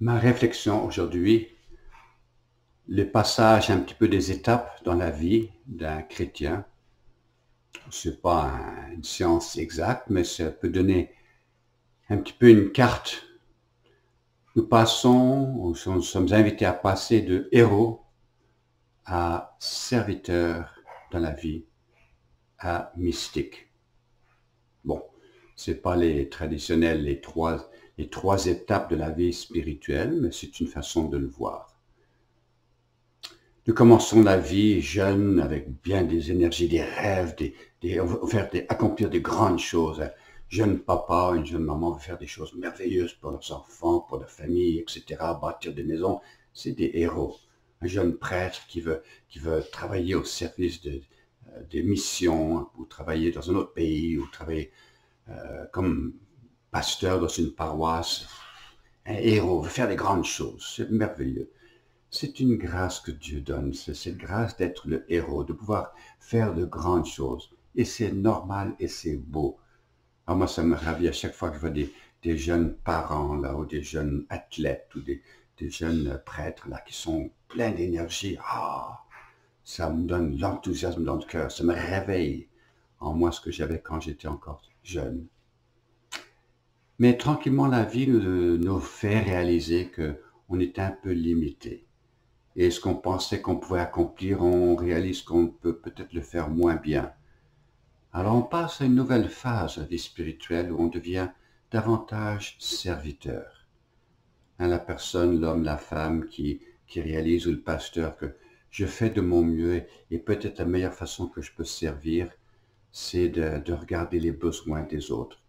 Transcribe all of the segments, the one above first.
Ma réflexion aujourd'hui, le passage un petit peu des étapes dans la vie d'un chrétien, c'est pas une science exacte, mais ça peut donner un petit peu une carte. Nous sommes invités à passer de héros à serviteur dans la vie, à mystique. Bon, c'est pas les traditionnels, les trois étapes de la vie spirituelle, mais c'est une façon de le voir. Nous commençons la vie jeune avec bien des énergies, des rêves, accomplir des grandes choses. Un jeune papa, une jeune maman veut faire des choses merveilleuses pour leurs enfants, pour leur famille, etc., bâtir des maisons. C'est des héros. Un jeune prêtre qui veut travailler au service des missions, ou travailler dans un autre pays, ou travailler comme pasteur dans une paroisse. Un héros veut faire des grandes choses. C'est merveilleux. C'est une grâce que Dieu donne, c'est cette grâce d'être le héros, de pouvoir faire de grandes choses. Et c'est normal et c'est beau. Alors moi, ça me ravit à chaque fois que je vois des jeunes parents, là, ou des jeunes athlètes, ou des jeunes prêtres, là, qui sont pleins d'énergie. Ah, ça me donne l'enthousiasme dans le cœur, ça me réveille en moi ce que j'avais quand j'étais encore jeune. Mais tranquillement, la vie nous fait réaliser qu'on est un peu limité. Et ce qu'on pensait qu'on pouvait accomplir, on réalise qu'on peut peut-être le faire moins bien. Alors on passe à une nouvelle phase de la vie spirituelle où on devient davantage serviteur. La personne, l'homme, la femme qui réalise, ou le pasteur, que je fais de mon mieux et peut-être la meilleure façon que je peux servir, c'est de regarder les besoins des autres.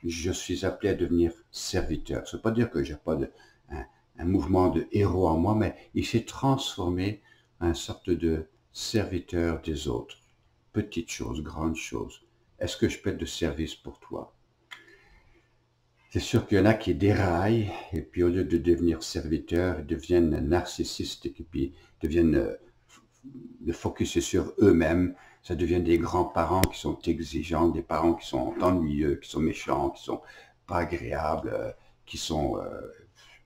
Je suis appelé à devenir serviteur. Ça ne veut pas dire que j'ai pas un mouvement de héros en moi, mais il s'est transformé en une sorte de serviteur des autres. Petites choses, grandes choses. Est-ce que je peux être de service pour toi? C'est sûr qu'il y en a qui déraillent, et puis au lieu de devenir serviteurs, ils deviennent narcissistes, et puis deviennent de focuser sur eux-mêmes. Ça devient des grands-parents qui sont exigeants, des parents qui sont ennuyeux, qui sont méchants, qui sont pas agréables, qui sont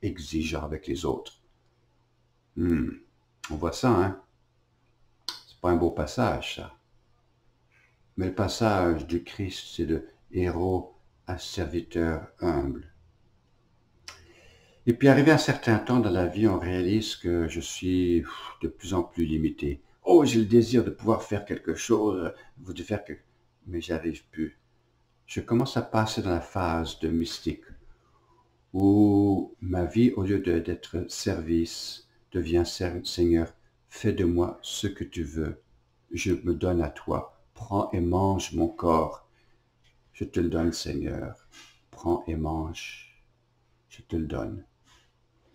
exigeants avec les autres. On voit ça, hein? C'est pas un beau passage, ça. Mais le passage du Christ, c'est de héros à serviteur humble. Et puis arrivé à un certain temps dans la vie, on réalise que je suis de plus en plus limité. Oh, j'ai le désir de pouvoir faire quelque chose, de faire que... mais j'y arrive plus. Je commence à passer dans la phase de mystique, où ma vie, au lieu d'être service, devient Seigneur, fais de moi ce que tu veux. Je me donne à toi. Prends et mange mon corps. Je te le donne, Seigneur. Prends et mange. Je te le donne.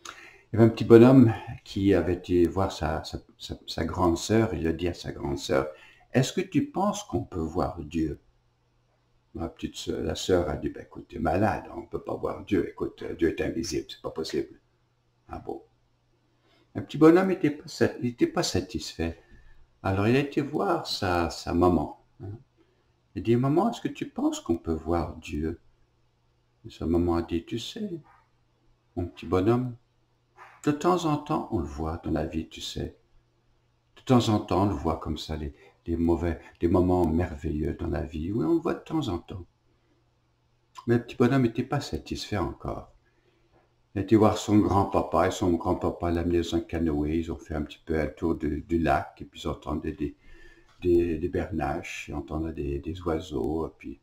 Il y avait un petit bonhomme qui avait été voir sa grande sœur. Il a dit à sa grande sœur, est-ce que tu penses qu'on peut voir Dieu? La sœur a dit, ben, écoute, tu es malade, on ne peut pas voir Dieu. Écoute, Dieu est invisible, c'est pas possible. Ah bon? Un petit bonhomme n'était pas satisfait. Alors il a été voir sa maman. Hein. Il dit, maman, est-ce que tu penses qu'on peut voir Dieu? Et sa maman a dit, tu sais, mon petit bonhomme, de temps en temps, on le voit dans la vie, tu sais. De temps en temps, on le voit comme ça, des moments merveilleux dans la vie. Oui, on le voit de temps en temps. Mais le petit bonhomme n'était pas satisfait encore. Il a été voir son grand-papa, et son grand-papa l'a amené dans un canoë. Ils ont fait un petit peu un tour du lac, et puis ils entendaient des bernaches, ils entendaient des oiseaux, et puis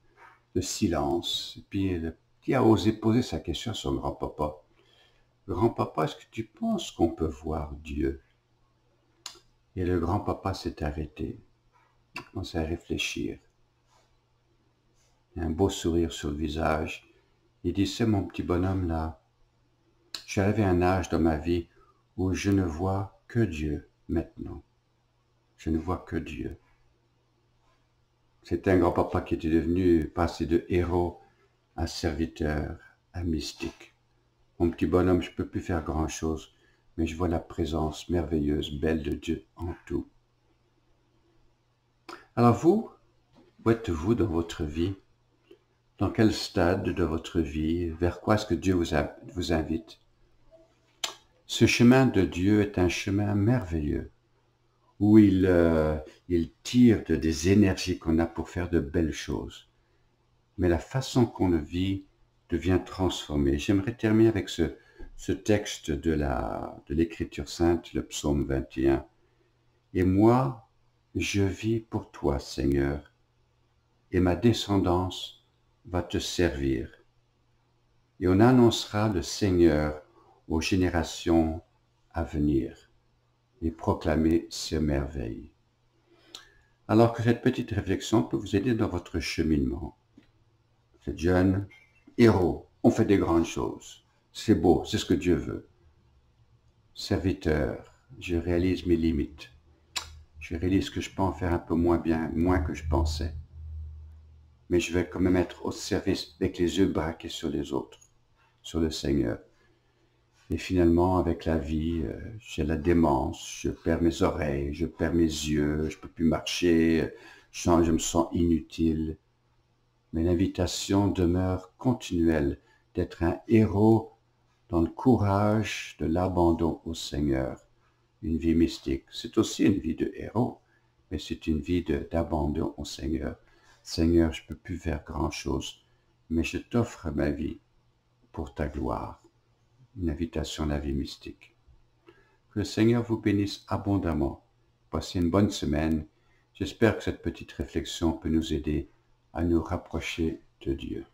le silence. Et puis le petit a osé poser sa question à son grand-papa. Grand-papa, est-ce que tu penses qu'on peut voir Dieu? Et le grand-papa s'est arrêté, il a commencé à réfléchir. Il a un beau sourire sur le visage. Il dit, c'est mon petit bonhomme là. Je suis arrivé à un âge dans ma vie où je ne vois que Dieu maintenant. Je ne vois que Dieu. C'était un grand-papa qui était devenu passé de héros à serviteur, à mystique. Mon petit bonhomme, je ne peux plus faire grand-chose, mais je vois la présence merveilleuse, belle de Dieu en tout. Alors vous, où êtes-vous dans votre vie? Dans quel stade de votre vie? Vers quoi est-ce que Dieu vous invite? Ce chemin de Dieu est un chemin merveilleux, où il tire des énergies qu'on a pour faire de belles choses. Mais la façon qu'on le vit devient transformée. J'aimerais terminer avec ce texte de l'Écriture sainte, le psaume 21. Et moi, je vis pour toi, Seigneur, et ma descendance va te servir. Et on annoncera le Seigneur aux générations à venir et proclamer ses merveilles. Alors que cette petite réflexion peut vous aider dans votre cheminement. Vous êtes jeune, héros, on fait des grandes choses. C'est beau, c'est ce que Dieu veut. Serviteur, je réalise mes limites. Je réalise que je peux en faire un peu moins bien, moins que je pensais. Mais je vais quand même être au service avec les yeux braqués sur les autres, sur le Seigneur. Et finalement, avec la vie, j'ai la démence, je perds mes oreilles, je perds mes yeux, je ne peux plus marcher, je me sens inutile. Mais l'invitation demeure continuelle d'être un héros dans le courage de l'abandon au Seigneur. Une vie mystique, c'est aussi une vie de héros, mais c'est une vie d'abandon au Seigneur. Seigneur, je ne peux plus faire grand-chose, mais je t'offre ma vie pour ta gloire. Une invitation à la vie mystique. Que le Seigneur vous bénisse abondamment. Passez une bonne semaine. J'espère que cette petite réflexion peut nous aider à nous rapprocher de Dieu.